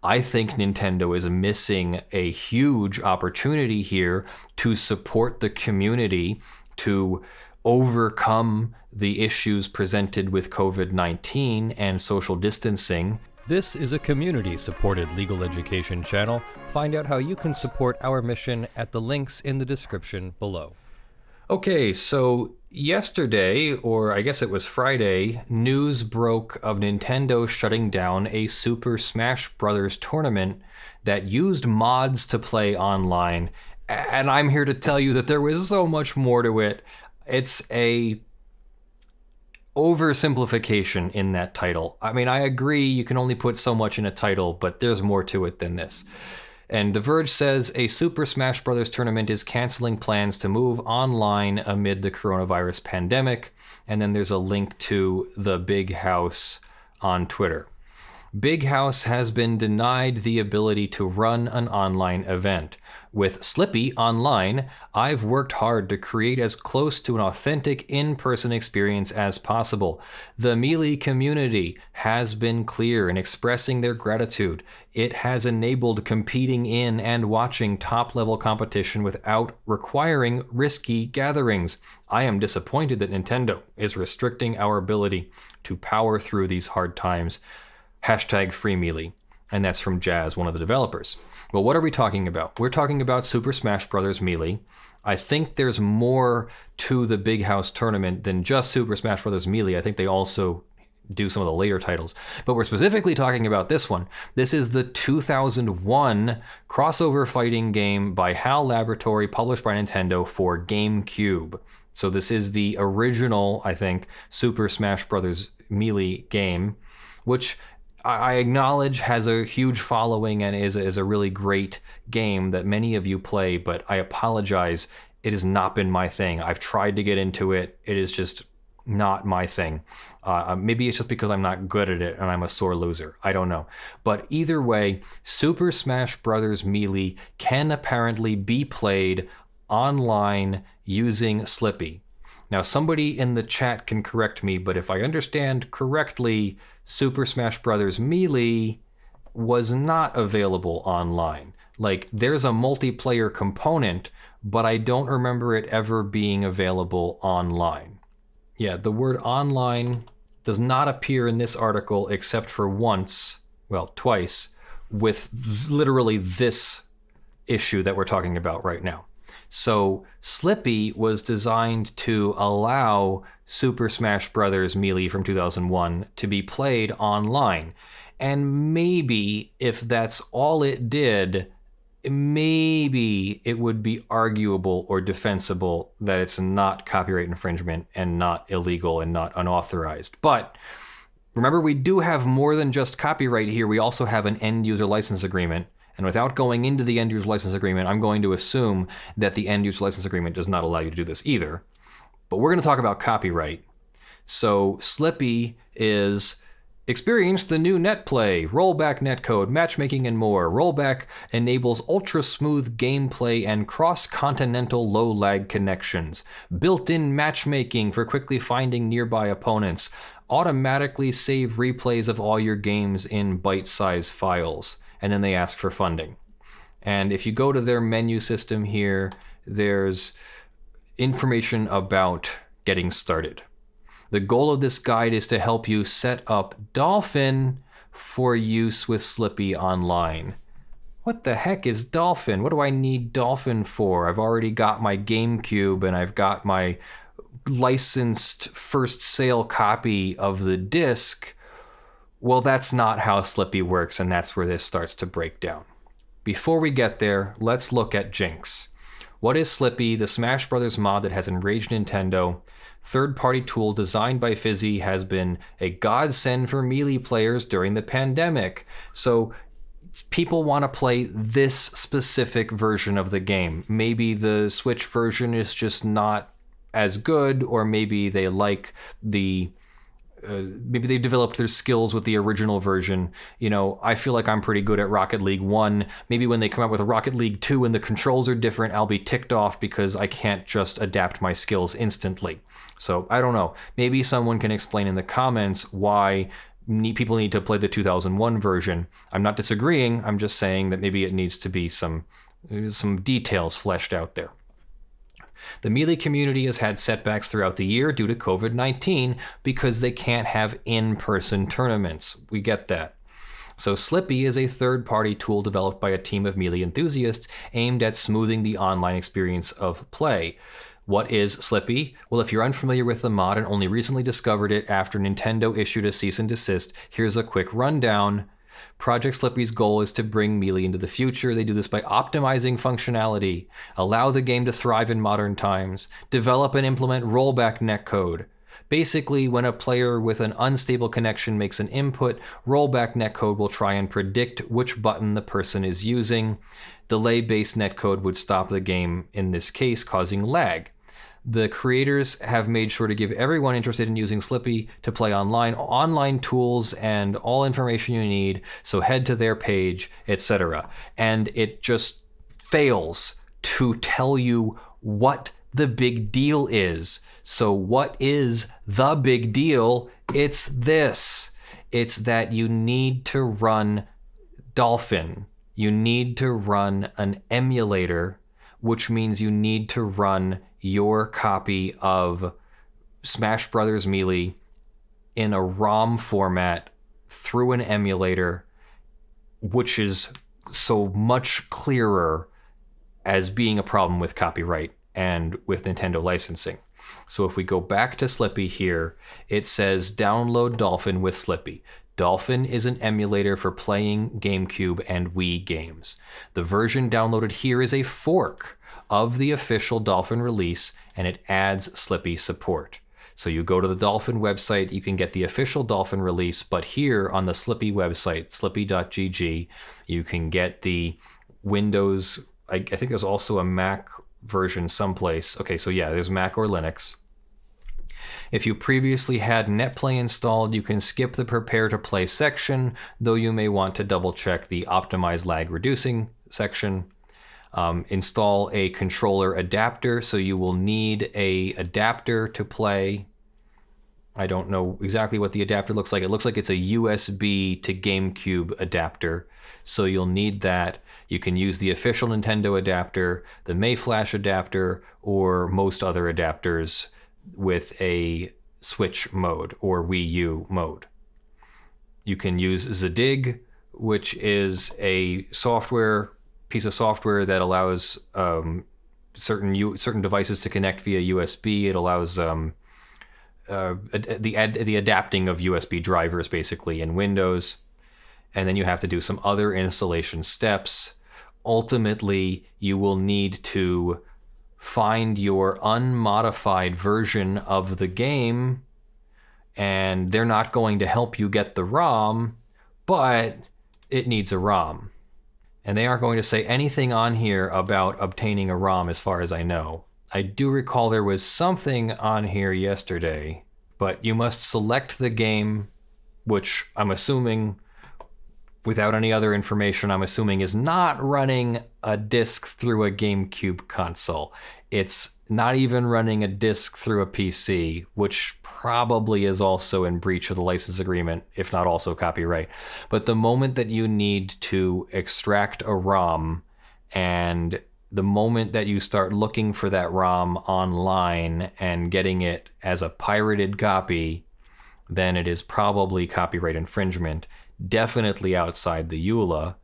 I think Nintendo is missing a huge opportunity here to support the community to overcome the issues presented with COVID-19 and social distancing. This is a community-supported legal education channel. Find out how you can support our mission at the links in the description below. Okay, so yesterday, or I guess it was Friday, news broke of Nintendo shutting down a Super Smash Bros. Tournament that used mods to play online. And I'm here to tell you that there was so much more to it. It's a oversimplification in that title. I mean, I agree you can only put so much in a title, but there's more to it than this. And The Verge says a Super Smash Bros. Tournament is canceling plans to move online amid the coronavirus pandemic. And then there's a link to the Big House on Twitter. Big House has been denied the ability to run an online event. With Slippi Online, I've worked hard to create as close to an authentic in-person experience as possible. The Melee community has been clear in expressing their gratitude. It has enabled competing in and watching top-level competition without requiring risky gatherings. I am disappointed that Nintendo is restricting our ability to power through these hard times. #FreeMelee. And that's from Jazz, one of the developers. Well, what are we talking about? We're talking about Super Smash Bros. Melee. I think there's more to the Big House tournament than just Super Smash Bros. Melee. I think they also do some of the later titles. But we're specifically talking about this one. This is the 2001 crossover fighting game by HAL Laboratory, published by Nintendo for GameCube. So this is the original, I think, Super Smash Bros. Melee game, which I acknowledge has a huge following and is a really great game that many of you play, but I apologize. It has not been my thing. I've tried to get into it. It is just not my thing. Maybe it's just because I'm not good at it and I'm a sore loser. I don't know. But either way, Super Smash Bros. Melee can apparently be played online using Slippi. Now, somebody in the chat can correct me, but if I understand correctly, Super Smash Bros. Melee was not available online. Like, there's a multiplayer component, but I don't remember it ever being available online. Yeah, the word online does not appear in this article except for once, well, twice, with literally this issue that we're talking about right now. So Slippi was designed to allow Super Smash Bros. Melee from 2001 to be played online. And maybe if that's all it did, maybe it would be arguable or defensible that it's not copyright infringement and not illegal and not unauthorized. But remember, we do have more than just copyright here. We also have an end user license agreement. And without going into the end user license agreement, I'm going to assume that the end user license agreement does not allow you to do this either. But we're going to talk about copyright. So Slippi is experience the new netplay, rollback netcode, matchmaking, and more. Rollback enables ultra-smooth gameplay and cross-continental low-lag connections. Built-in matchmaking for quickly finding nearby opponents. Automatically save replays of all your games in bite-sized files. And then they ask for funding. And if you go to their menu system here, there's information about getting started. The goal of this guide is to help you set up Dolphin for use with Slippi Online. What the heck is Dolphin? What do I need Dolphin for? I've already got my GameCube and I've got my licensed first sale copy of the disc. Well, that's not how Slippi works, and that's where this starts to break down. Before we get there, let's look at Jinx. What is Slippi, the Smash Bros. Mod that has enraged Nintendo? Third-party tool designed by Fizzy, has been a godsend for Melee players during the pandemic. So people want to play this specific version of the game. Maybe the Switch version is just not as good, or maybe they like the... maybe they've developed their skills with the original version. You know, I feel like I'm pretty good at Rocket League 1. Maybe when they come out with a Rocket League 2 and the controls are different, I'll be ticked off because I can't just adapt my skills instantly. So I don't know. Maybe someone can explain in the comments why people need to play the 2001 version. I'm not disagreeing. I'm just saying that maybe it needs to be some details fleshed out there. The Melee community has had setbacks throughout the year due to COVID-19 because they can't have in-person tournaments. We get that. So Slippi is a third-party tool developed by a team of Melee enthusiasts aimed at smoothing the online experience of play. What is Slippi? Well, if you're unfamiliar with the mod and only recently discovered it after Nintendo issued a cease and desist, here's a quick rundown. Project Slippi's goal is to bring Melee into the future. They do this by optimizing functionality, allow the game to thrive in modern times, develop and implement rollback netcode. Basically, when a player with an unstable connection makes an input, rollback netcode will try and predict which button the person is using. Delay-based netcode would stop the game, in this case, causing lag. The creators have made sure to give everyone interested in using Slippi to play online tools and all information you need, so head to their page, etc. And it just fails to tell you what the big deal is. So what is the big deal? It's this. It's that you need to run Dolphin. You need to run an emulator, which means you need to run your copy of Smash Bros. Melee in a ROM format through an emulator, which is so much clearer as being a problem with copyright and with Nintendo licensing. So if we go back to Slippi here, it says download Dolphin with Slippi. Dolphin is an emulator for playing GameCube and Wii games. The version downloaded here is a fork of the official Dolphin release, and it adds Slippi support. So you go to the Dolphin website, you can get the official Dolphin release, but here on the Slippi website, slippi.gg, you can get the Windows, I think there's also a Mac version someplace. Okay, so yeah, there's Mac or Linux. If you previously had NetPlay installed, you can skip the prepare to play section, though you may want to double check the optimize lag reducing section. Install a controller adapter, so you will need a adapter to play. I don't know exactly what the adapter looks like. It looks like it's a USB to GameCube adapter, so you'll need that. You can use the official Nintendo adapter, the Mayflash adapter, or most other adapters with a Switch mode or Wii U mode. You can use Zadig, which is a piece of software that allows certain devices to connect via USB. It allows the adapting of USB drivers basically in Windows. And then you have to do some other installation steps. Ultimately, you will need to find your unmodified version of the game, and they're not going to help you get the ROM, but it needs a ROM. And they aren't going to say anything on here about obtaining a ROM as far as I know. I do recall there was something on here yesterday, but you must select the game, which I'm assuming, without any other information, I'm assuming is not running a disc through a GameCube console. It's not even running a disc through a PC, which probably is also in breach of the license agreement, if not also copyright. But the moment that you need to extract a ROM, and the moment that you start looking for that ROM online and getting it as a pirated copy, then it is probably copyright infringement, definitely outside the EULA.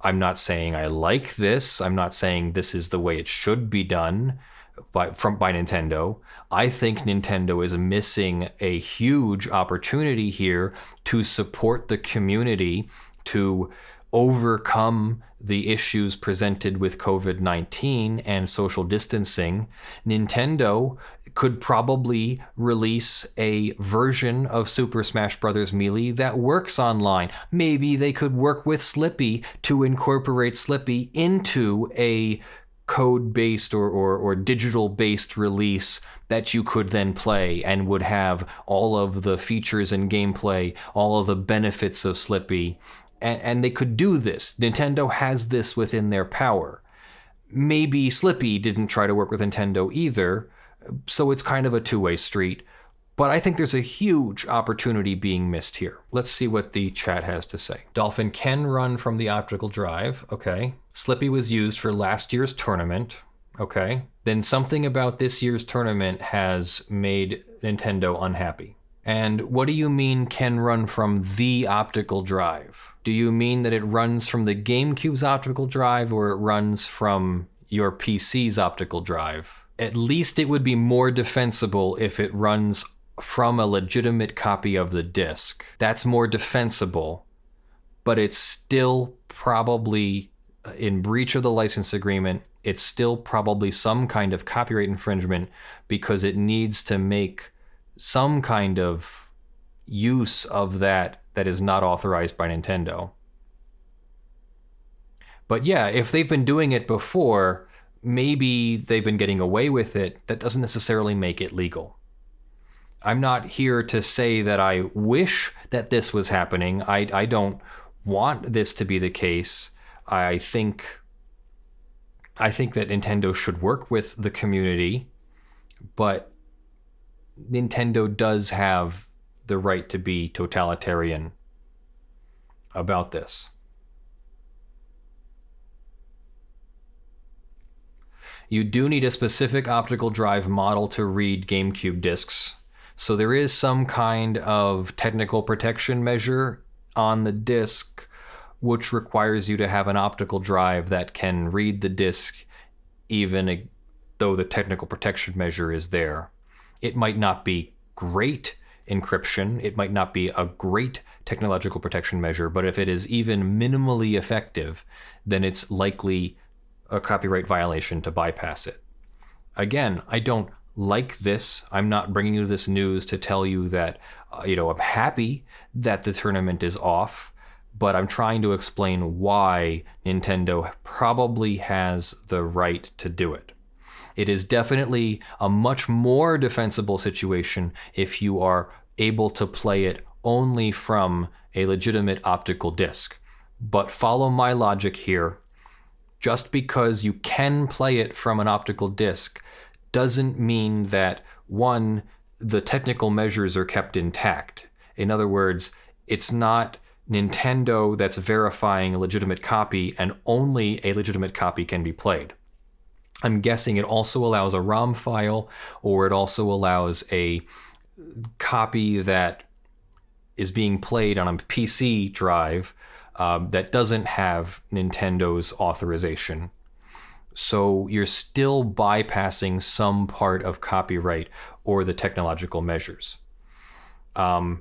I'm not saying I like this. I'm not saying this is the way it should be done by Nintendo. I think Nintendo is missing a huge opportunity here to support the community to overcome the issues presented with COVID-19 and social distancing. Nintendo could probably release a version of Super Smash Bros. Melee that works online. Maybe they could work with Slippi to incorporate Slippi into a code-based or digital-based release that you could then play and would have all of the features and gameplay, all of the benefits of Slippi. And they could do this. Nintendo has this within their power. Maybe Slippi didn't try to work with Nintendo either, so it's kind of a two-way street. But I think there's a huge opportunity being missed here. Let's see what the chat has to say. Dolphin can run from the optical drive. Okay. Slippi was used for last year's tournament. Okay. Then something about this year's tournament has made Nintendo unhappy. And what do you mean can run from the optical drive? Do you mean that it runs from the GameCube's optical drive, or it runs from your PC's optical drive? At least it would be more defensible if it runs from a legitimate copy of the disc. That's more defensible, but it's still probably in breach of the license agreement. It's still probably some kind of copyright infringement because it needs to make some kind of use of that is not authorized by Nintendo. But yeah, if they've been doing it before, maybe they've been getting away with it. That doesn't necessarily make it legal. I'm not here to say that I wish that this was happening. I don't want this to be the case. I think that Nintendo should work with the community, but Nintendo does have the right to be totalitarian about this. You do need a specific optical drive model to read GameCube discs. So there is some kind of technical protection measure on the disc which requires you to have an optical drive that can read the disc even though the technical protection measure is there. It might not be great encryption, it might not be a great technological protection measure, but if it is even minimally effective, then it's likely a copyright violation to bypass it. Again, I don't like this. I'm not bringing you this news to tell you that, I'm happy that the tournament is off, but I'm trying to explain why Nintendo probably has the right to do it. It is definitely a much more defensible situation if you are able to play it only from a legitimate optical disc. But follow my logic here. Just because you can play it from an optical disc doesn't mean that, one, the technical measures are kept intact. In other words, it's not Nintendo that's verifying a legitimate copy and only a legitimate copy can be played. I'm guessing it also allows a ROM file, or it also allows a copy that is being played on a PC drive that doesn't have Nintendo's authorization. So you're still bypassing some part of copyright or the technological measures. The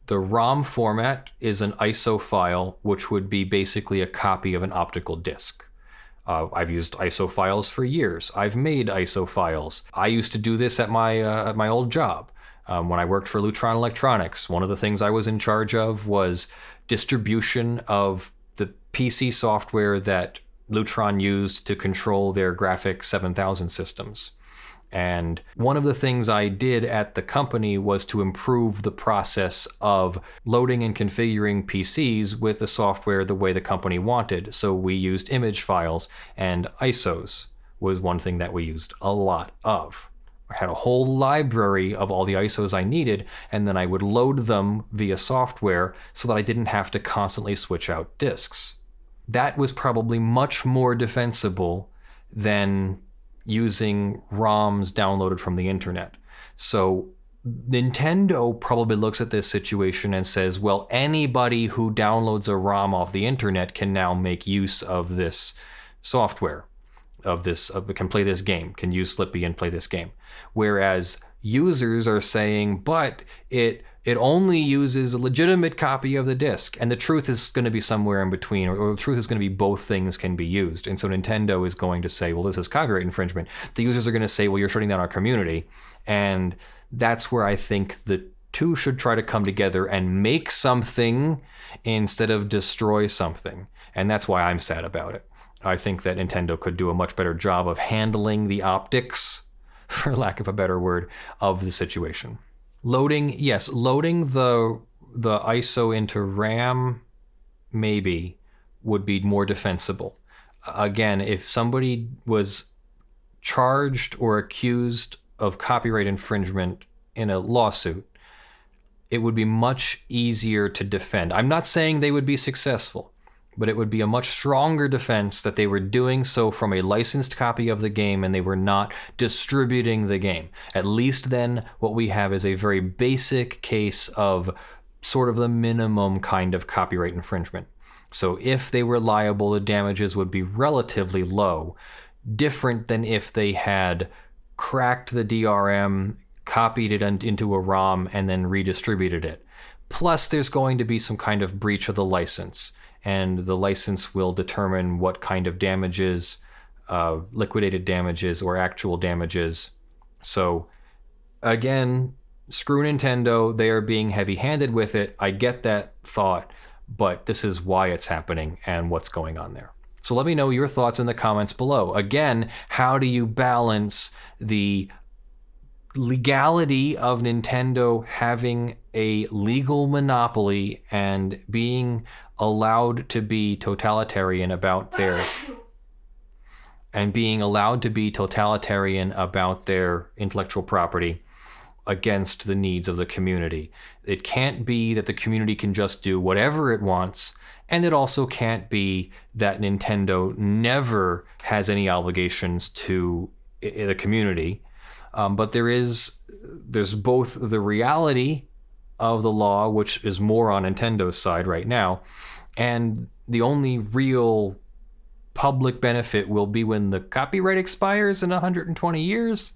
ROM format is an ISO file, which would be basically a copy of an optical disc. I've used ISO files for years. I've made ISO files. I used to do this at my old job. When I worked for Lutron Electronics, one of the things I was in charge of was distribution of the PC software that Lutron used to control their Graphics 7000 systems. And one of the things I did at the company was to improve the process of loading and configuring PCs with the software the way the company wanted. So we used image files, and ISOs was one thing that we used a lot of. I had a whole library of all the ISOs I needed, and then I would load them via software so that I didn't have to constantly switch out disks. That was probably much more defensible than using ROMs downloaded from the internet. So Nintendo probably looks at this situation and says, well, anybody who downloads a ROM off the internet can now make use of this software, can play this game, can use Slippi and play this game. Whereas users are saying, but it only uses a legitimate copy of the disc, and the truth is going to be somewhere in between, or the truth is going to be both things can be used. And so Nintendo is going to say, well, this is copyright infringement. The users are going to say, well, you're shutting down our community. And that's where I think the two should try to come together and make something instead of destroy something. And that's why I'm sad about it. I think that Nintendo could do a much better job of handling the optics, for lack of a better word, of the situation. Loading the ISO into RAM maybe would be more defensible. Again, if somebody was charged or accused of copyright infringement in a lawsuit, it would be much easier to defend. I'm not saying they would be successful, but it would be a much stronger defense that they were doing so from a licensed copy of the game and they were not distributing the game. At least then what we have is a very basic case of sort of the minimum kind of copyright infringement. So if they were liable, the damages would be relatively low, different than if they had cracked the DRM, copied it into a ROM, and then redistributed it. Plus, there's going to be some kind of breach of the license, and the license will determine what kind of damages, liquidated damages or actual damages. So, again, screw Nintendo. They are being heavy-handed with it. I get that thought, but this is why it's happening and what's going on there. So let me know your thoughts in the comments below. Again, how do you balance the legality of Nintendo having a legal monopoly and being allowed to be totalitarian about their intellectual property against the needs of the community? It can't be that the community can just do whatever it wants, and it also can't be that Nintendo never has any obligations to the community. But there's both the reality of the law, which is more on Nintendo's side right now, and the only real public benefit will be when the copyright expires in 120 years.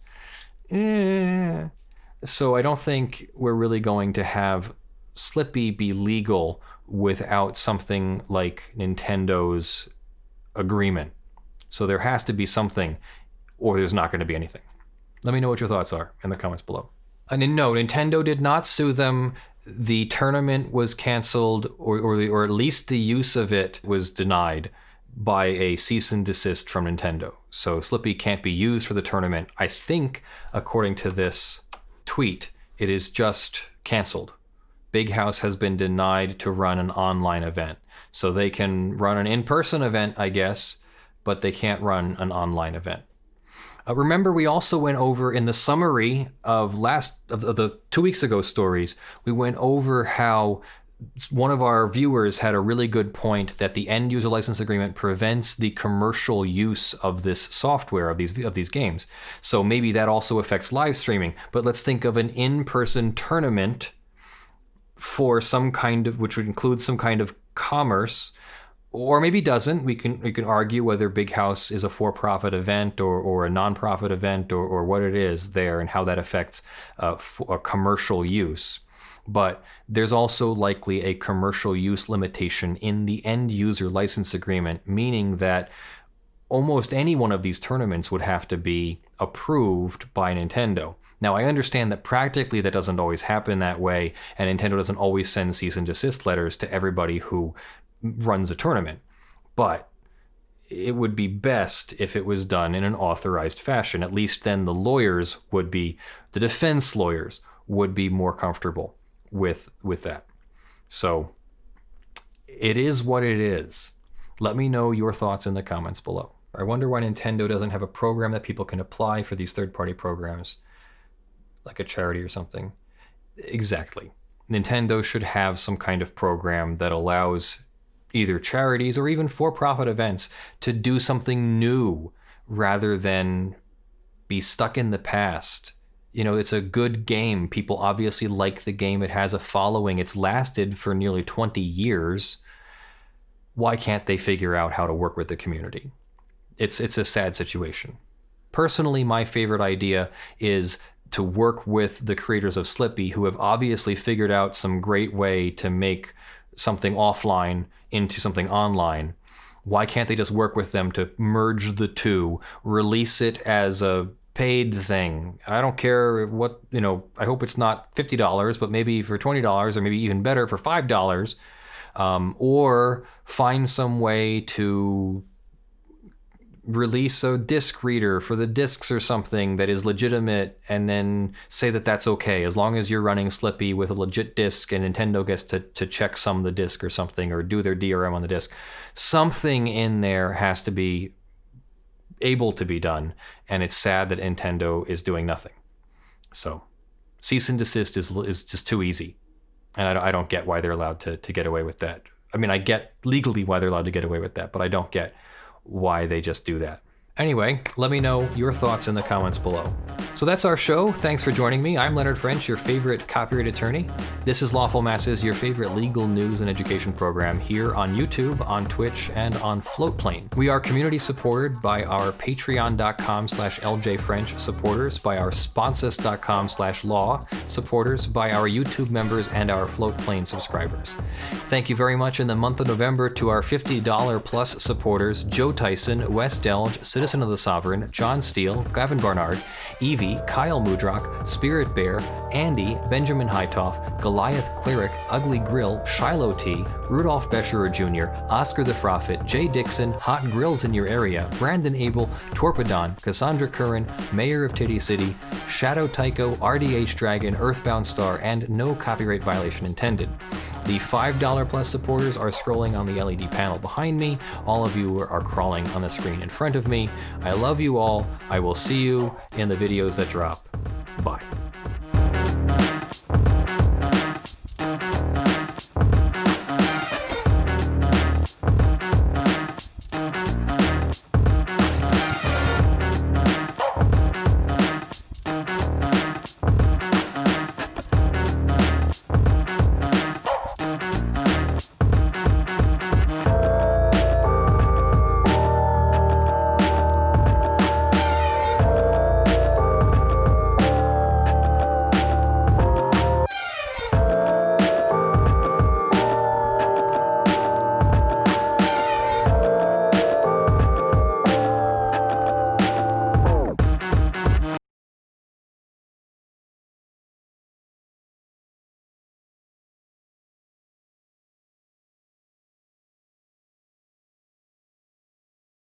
So I don't think we're really going to have Slippi be legal without something like Nintendo's agreement. So there has to be something, or there's not going to be anything. Let me know what your thoughts are in the comments below. And no, Nintendo did not sue them. The tournament was canceled, or at least the use of it was denied by a cease and desist from Nintendo. So Slippi can't be used for the tournament. I think, according to this tweet, it is just canceled. Big House has been denied to run an online event. So they can run an in-person event, I guess, but they can't run an online event. Remember, we also went over in the summary of the 2 weeks ago stories, we went over how one of our viewers had a really good point that the end user license agreement prevents the commercial use of this software, of these games. So maybe that also affects live streaming. But let's think of an in-person tournament for some kind of, which would include some kind of commerce, or maybe doesn't. We can argue whether Big House is a for-profit event or a non-profit event or what it is there and how that affects a commercial use. But there's also likely a commercial use limitation in the end user license agreement, meaning that almost any one of these tournaments would have to be approved by Nintendo. Now, I understand that practically that doesn't always happen that way, and Nintendo doesn't always send cease and desist letters to everybody who runs a tournament. But it would be best if it was done in an authorized fashion. At least then the defense lawyers would be more comfortable with that. So it is what it is. Let me know your thoughts in the comments below. I wonder why Nintendo doesn't have a program that people can apply for these third-party programs, like a charity or something. Exactly. Nintendo should have some kind of program that allows either charities or even for-profit events to do something new rather than be stuck in the past. You know, it's a good game. People obviously like the game. It has a following. It's lasted for nearly 20 years. Why can't they figure out how to work with the community? It's a sad situation. Personally, my favorite idea is to work with the creators of Slippi, who have obviously figured out some great way to make something offline into something online. Why can't they just work with them to merge the two, release it as a paid thing? I don't care what, I hope it's not $50, but maybe for $20, or maybe even better for $5, or find some way to release a disc reader for the discs or something that is legitimate, and then say that that's okay as long as you're running Slippi with a legit disc and Nintendo gets to check some of the disc or something, or do their DRM on the disc. Something in there has to be able to be done, and it's sad that Nintendo is doing nothing. So cease and desist is just too easy. And I don't get why they're allowed to get away with that. I mean, I get legally why they're allowed to get away with that, but I don't get why they just do that. Anyway, let me know your thoughts in the comments below. So that's our show. Thanks for joining me. I'm Leonard French, your favorite copyright attorney. This is Lawful Masses, your favorite legal news and education program here on YouTube, on Twitch, and on Floatplane. We are community supported by our patreon.com/ljfrench supporters, by our sponsors.com/law supporters, by our YouTube members, and our Floatplane subscribers. Thank you very much in the month of November to our $50 plus supporters: Joe Tyson, Wes Delj, Citizen of the Sovereign, John Steele, Gavin Barnard, Eevi, Kyle Mudrak, Spirit Bear, Andy, Benjamin Hitov, Goliath Cleric, Ugly Grill, Shielo T, Rudolph Bescherer Jr., Oscar the Phrophet, Jay Dixon, HotGrillsInYourArea, Brandyn Abel, Torpedan, Cassandra Curran, Mayor of Titty City, ShadowTycho, RDHDragon, Earthbound Star, and no copyright violation intended. The $5 plus supporters are scrolling on the LED panel behind me. All of you are crawling on the screen in front of me. I love you all. I will see you in the videos that drop. Bye.